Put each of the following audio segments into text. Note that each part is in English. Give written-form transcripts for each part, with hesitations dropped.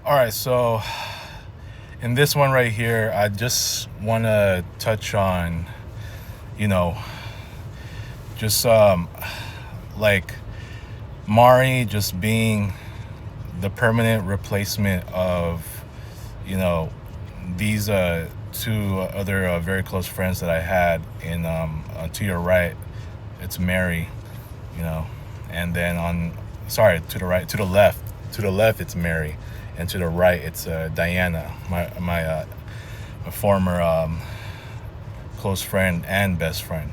All right, so in this one right here, I just want to touch on, you know, just like Mari just being the permanent replacement of, you know, these two other very close friends that I had. In to your right, it's Mary, you know, and then sorry, to the right, to the left it's Mary, and to the right it's Diana, my former close friend and best friend.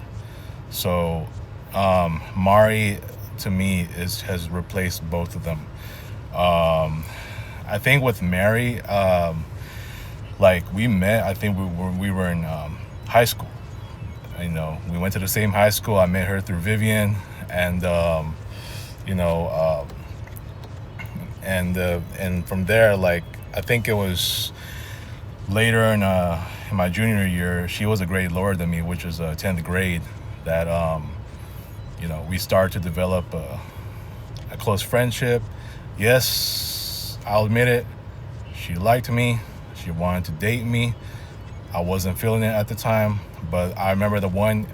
So Mari to me has replaced both of them. I think with Mary, like we met. I think we were in high school. You know, we went to the same high school. I met her through Vivian, and you know, and from there, like I think it was later in my junior year, she was a grade lower than me, which was 10th grade. That you know, we started to develop a close friendship. Yes, I'll admit it. She liked me. She wanted to date me. I wasn't feeling it at the time, but I remember the one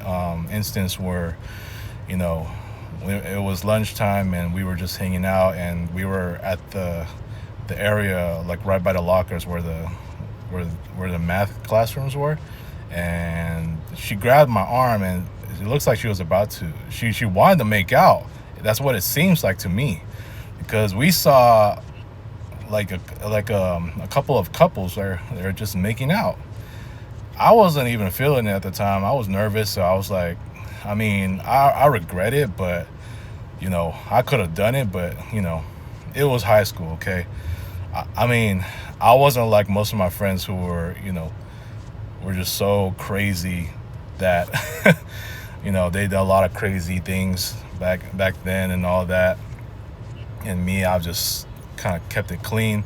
instance where, you know, it was lunchtime and we were just hanging out, and we were at the area like right by the lockers where the math classrooms were, and she grabbed my arm, and it looks like she was about to. She wanted to make out. That's what it seems like to me, because we saw like a couple of couples where they're just making out. I wasn't even feeling it at the time. I was nervous, so I was like, I mean, I regret it, but you know, I could have done it, but you know, it was high school, okay? I mean, I wasn't like most of my friends who were, you know, were just so crazy that you know, they did a lot of crazy things back then and all that. And me, I just kind of kept it clean.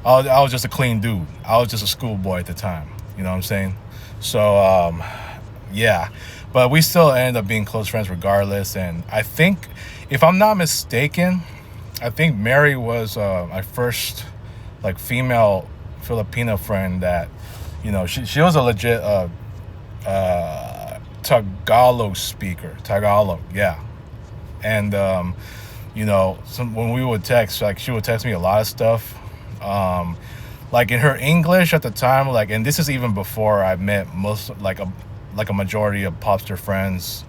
I was just a clean dude. I was just a schoolboy at the time. You know what I'm saying? So yeah, but we still ended up being close friends regardless. And I think, if I'm not mistaken, I think Mary was my first like female Filipino friend that, you know, she was a legit Tagalog speaker. Tagalog, yeah. And you know, when we would text, like she would text me a lot of stuff. Like in her English at the time, like, and this is even before I met most, like a majority of Popster friends,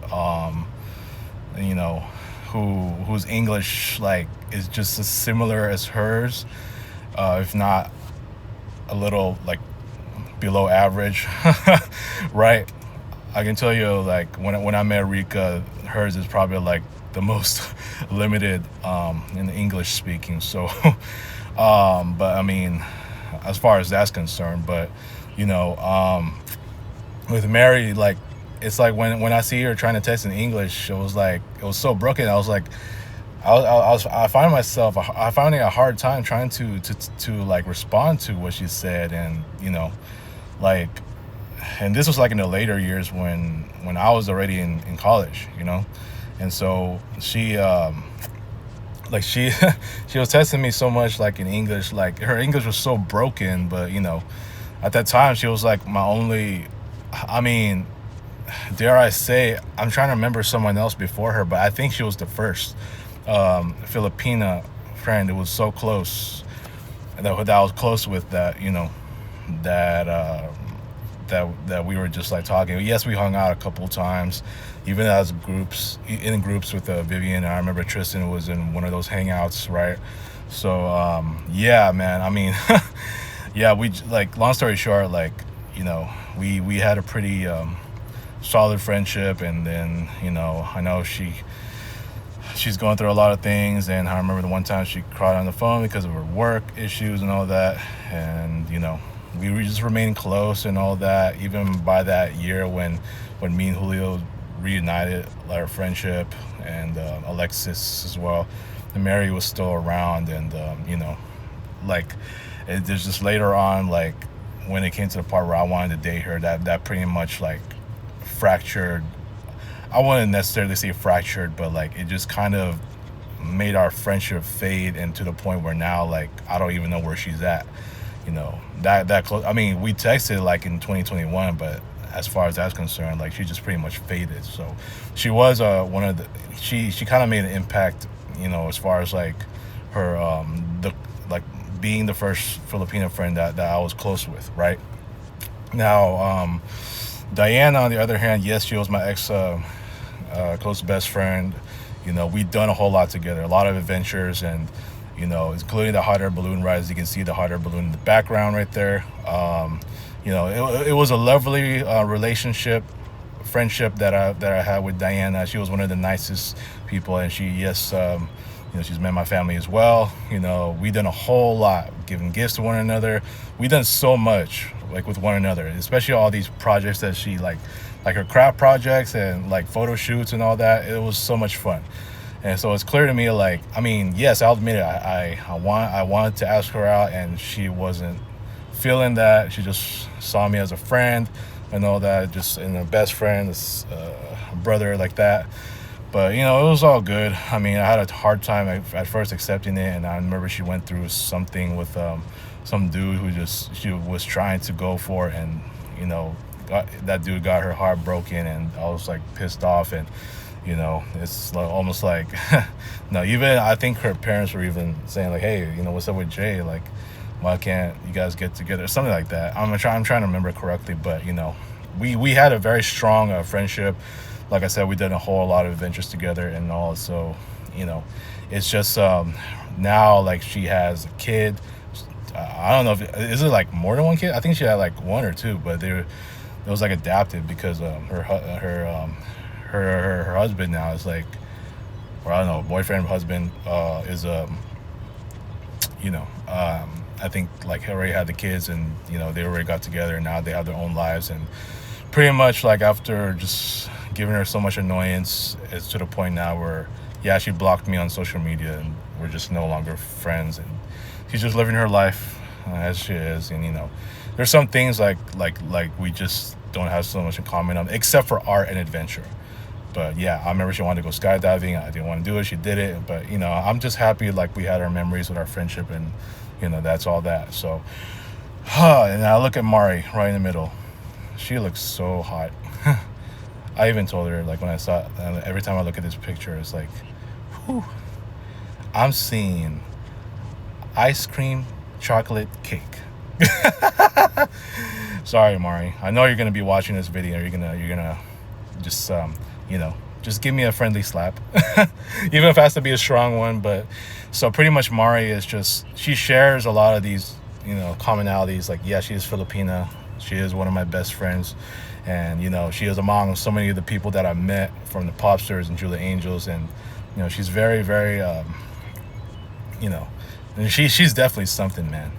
you know, whose English like is just as similar as hers, if not a little like below average, right? I can tell you, like when I met Rika, hers is probably like the most limited in the English speaking. So, but I mean, as far as that's concerned, but you know, with Mary, like it's like when I see her trying to text in English, it was so broken. I was like, I find myself, I found it a hard time trying to like respond to what she said, and you know, like, and this was like in the later years when I was already in college, you know, and so she like she she was testing me so much like in English, like her English was so broken, but you know, at that time she was like my only, I mean, dare I say, I'm trying to remember someone else before her, but I think she was the first Filipina friend who was so close, that I was close with, that you know, that that we were just like talking. Yes, we hung out a couple times, even as groups, in groups with Vivian. I remember Tristan was in one of those hangouts, right? So yeah, man. I mean, yeah, we like. Long story short, like, you know, we had a pretty solid friendship, and then you know, I know she's going through a lot of things, and I remember the one time she cried on the phone because of her work issues and all that, and you know, we were just remaining close and all that. Even by that year when me and Julio reunited our friendship, and Alexis as well, and Mary was still around, and you know, like there's just later on, like when it came to the part where I wanted to date her, that pretty much like fractured I wouldn't necessarily say fractured, but like it just kind of made our friendship fade, and to the point where now like I don't even know where she's at. That close. I mean, we texted like in 2021, but as far as that's concerned, like she just pretty much faded. So she was one of the she kind of made an impact, as far as like her the like being the first Filipino friend that I was close with, right? Now, Diana, on the other hand, yes, she was my ex close best friend. We've done a whole lot together, a lot of adventures, and including the hot air balloon rides. You can see the hot air balloon in the background right there. It was a lovely relationship, friendship that I had with Diana. She was one of the nicest people, and she's met my family as well. We done a whole lot, giving gifts to one another. We done so much like with one another, especially all these projects that she like her craft projects and like photo shoots and all that. It was so much fun. And so it's clear to me, like, I mean, yes, I'll admit it. I wanted to ask her out, and she wasn't feeling that. She just saw me as a friend and all that, just in a best friend, brother like that. But it was all good. I mean, I had a hard time at first accepting it, and I remember she went through something with some dude who she was trying to go for, and that dude got her heart broken, and I was like pissed off, and it's like, almost like no, even I think her parents were even saying like, hey, what's up with Jay, like why can't you guys get together, something like that. I'm trying to remember correctly, but we had a very strong friendship. Like I said, we did a whole lot of adventures together and all. So it's just now like she has a kid. I don't know if is it like more than one kid. I think she had like one or two, but it was like adapted because her husband now is like, or I don't know, boyfriend husband is I think like he already had the kids, and they already got together, and now they have their own lives. And pretty much like after just giving her so much annoyance, it's to the point now where she blocked me on social media, and we're just no longer friends, and she's just living her life as she is. And there's some things like we just don't have so much in common on, except for art and adventure. But I remember she wanted to go skydiving. I didn't want to do it. She did it. But I'm just happy like we had our memories with our friendship, and that's all that. So and I look at Mari right in the middle. She looks so hot. I even told her, like, when I saw every time I look at this picture, it's like, whew, I'm seeing ice cream chocolate cake. Sorry, Mari. I know you're gonna be watching this video. You're gonna just just give me a friendly slap, even if it has to be a strong one. But so pretty much Mari is just, she shares a lot of these commonalities. Like, she is Filipina. She is one of my best friends, and she is among so many of the people that I met from the Popsters and Julia Angels, and she's very, very and she's definitely something, man.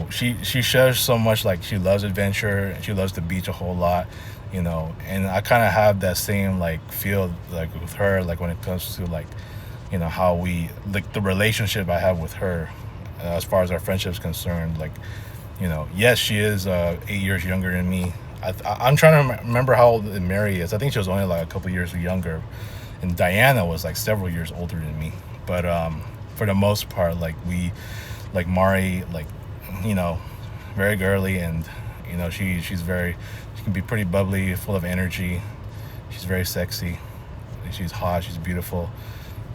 She shares so much. Like, she loves adventure, and she loves the beach a whole lot, and I kind of have that same like feel like with her, like when it comes to like how we, like, the relationship I have with her as far as our friendship is concerned. Like, yes, she is 8 years younger than me. I'm trying to remember how old Mary is. I think she was only like a couple years younger, and Diana was like several years older than me. But for the most part, like Mari, like very girly, and she's very, she can be pretty bubbly, full of energy. She's very sexy. She's hot. She's beautiful.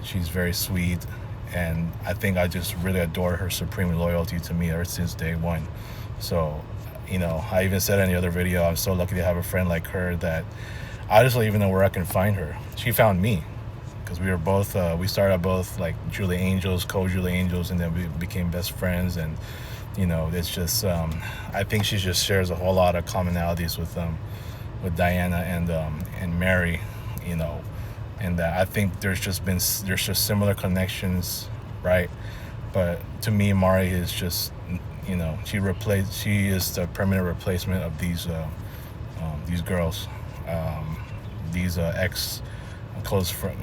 She's very sweet, and I think I just really adore her supreme loyalty to me ever since day one. So, I even said in the other video, I'm so lucky to have a friend like her that I just don't even know where I can find her. She found me because we were both, we started out both like Julia Angels, co-Julia Angels, and then we became best friends. And, it's just, I think she just shares a whole lot of commonalities with Diana and Mary, and I think there's just similar connections, right? But to me, Mari is just, she is the permanent replacement of these girls, these ex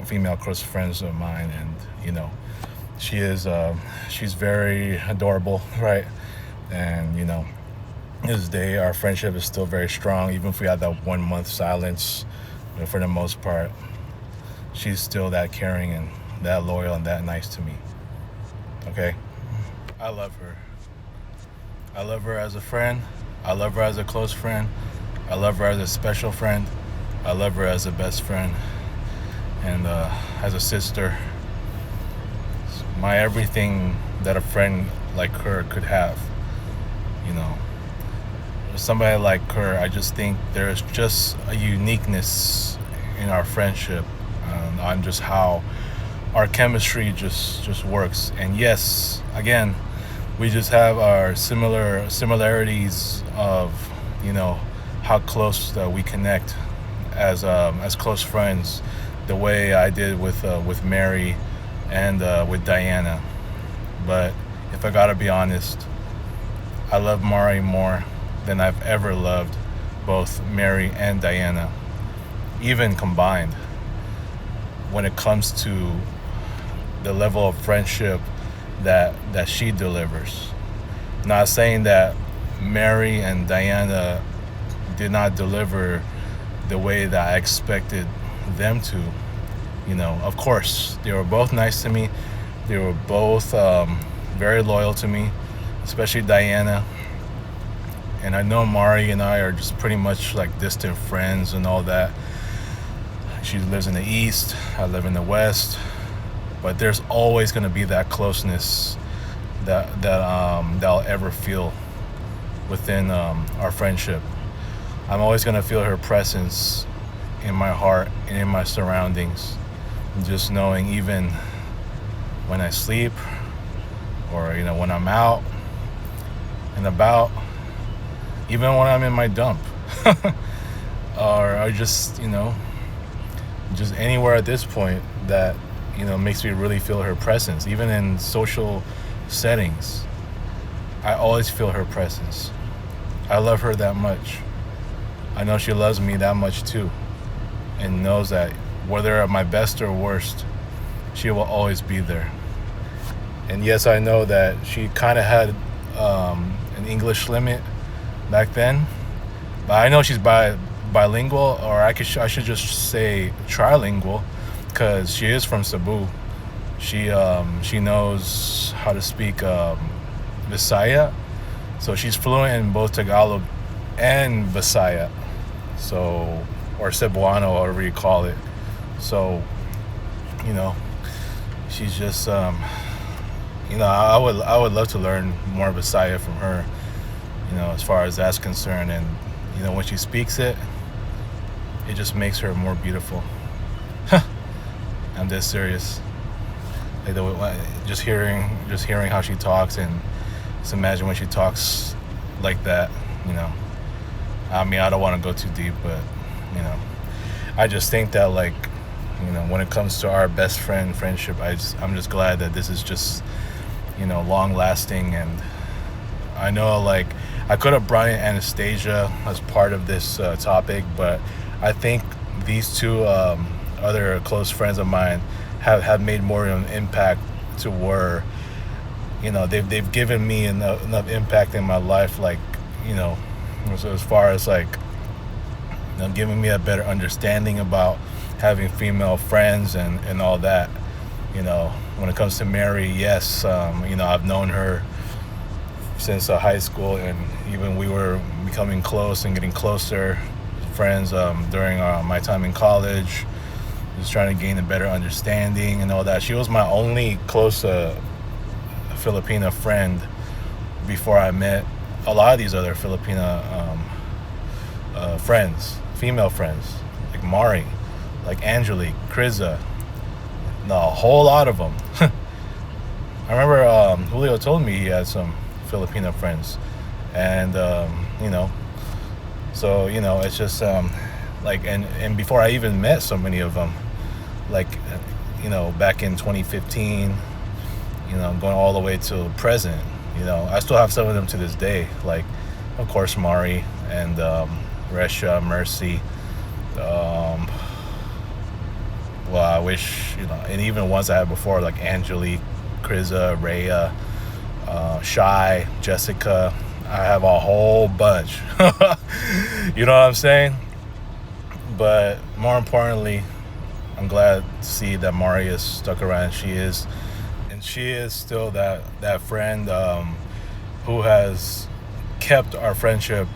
female close friends of mine. And she is she's very adorable, right? And this day our friendship is still very strong, even if we had that 1 month silence. But for the most part, she's still that caring and that loyal and that nice to me. Okay? I love her. I love her as a friend. I love her as a close friend. I love her as a special friend. I love her as a best friend. And as a sister. My everything that a friend like her could have. You know, somebody like her, I just think there's just a uniqueness in our friendship, on just how our chemistry just works. And yes, again, we just have our similarities of, you know, how close we connect as close friends, the way I did with Mary and with Diana. But if I gotta be honest, I love Mari more than I've ever loved both Mary and Diana, even combined, when it comes to the level of friendship that she delivers. Not saying that Mary and Diana did not deliver the way that I expected them to. You know, of course, they were both nice to me. They were both very loyal to me, especially Diana. And I know Mari and I are just pretty much like distant friends and all that. She lives in the East, I live in the West. But there's always going to be that closeness that I'll ever feel within our friendship. I'm always going to feel her presence in my heart and in my surroundings. Just knowing, even when I sleep, or you know, when I'm out and about, even when I'm in my dump, or just, you know, just anywhere at this point that, you know, makes me really feel her presence. Even in social settings, I always feel her presence. I love her that much. I know she loves me that much too, and knows that whether at my best or worst, she will always be there. And yes, I know that she kind of had an English limit back then, but I know she's bilingual, or I should just say trilingual, because she is from Cebu. She knows how to speak Visaya, so she's fluent in both Tagalog and Visaya, so, or Cebuano, whatever you call it. So, you know, she's just you know, I would love to learn more Visaya from her, you know, as far as that's concerned. And you know, when she speaks it, it just makes her more beautiful. I'm dead serious. Like just hearing how she talks, and just imagine when she talks like that. You know, I mean, I don't want to go too deep, but you know, I just think that, like, you know, when it comes to our best friendship, I'm just glad that this is just, you know, long lasting. And I know, like, I could have brought in Anastasia as part of this topic, but I think these two other close friends of mine have made more of an impact to where, you know, they've given me enough impact in my life, like, you know, as far as, like, you know, giving me a better understanding about having female friends and all that. You know, when it comes to Mary, yes, you know, I've known her since high school, and even we were becoming close and getting closer friends during my time in college, just trying to gain a better understanding and all that. She was my only close Filipina friend before I met a lot of these other Filipina friends, female friends, like Mari, like Angelique, Kriza, a whole lot of them. I remember Julio told me he had some Filipino friends, and you know, so, you know, it's just like, and before I even met so many of them, like, you know, back in 2015, you know, going all the way to present, you know, I still have some of them to this day, like, of course, Mari and Resha, Mercy, well, I wish, you know, and even ones I had before, like Angelique, Kriza, Rhea, Shy, Jessica. I have a whole bunch. You know what I'm saying? But more importantly, I'm glad to see that Mari is stuck around. And she is still that friend who has kept our friendship,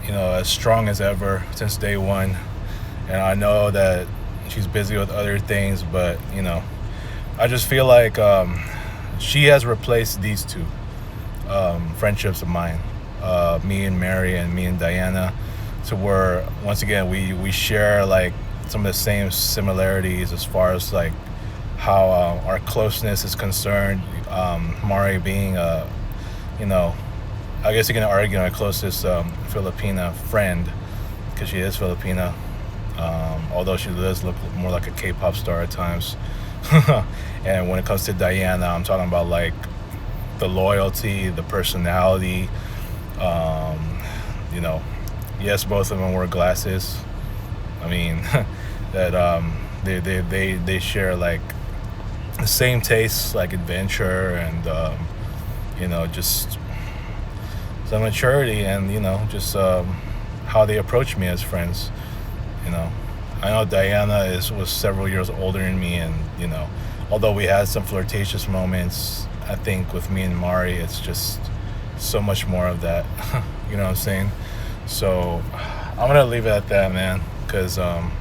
as strong as ever since day one. And I know that she's busy with other things, but I just feel like she has replaced these two friendships of mine, me and Mary and me and Diana, to where once again we share like some of the same similarities as far as like how our closeness is concerned. Mari being you know, I guess you can argue my closest Filipina friend because she is Filipina. Although she does look more like a K-pop star at times. And when it comes to Diana, I'm talking about like the loyalty, the personality. Um, you know, yes, both of them wear glasses. I mean, that they share like the same tastes, like adventure and just some maturity and just how they approach me as friends. You know, I know Diana was several years older than me, and although we had some flirtatious moments, I think with me and Mari, it's just so much more of that. You know what I'm saying? So I'm gonna leave it at that, man, because I'm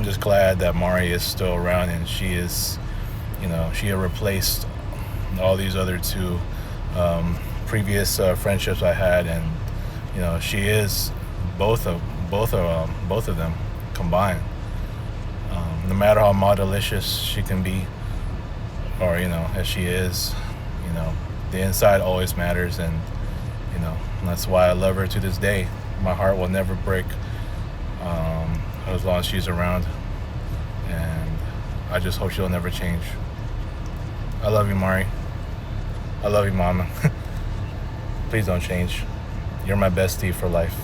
just glad that Mari is still around and she is, she had replaced all these other two previous friendships I had, and she is both of them combined. No matter how delicious she can be, or as she is, the inside always matters, and that's why I love her to this day. My heart will never break as long as she's around, and I just hope she'll never change. I love you, Mari. I love you, Mama. Please don't change. You're my bestie for life.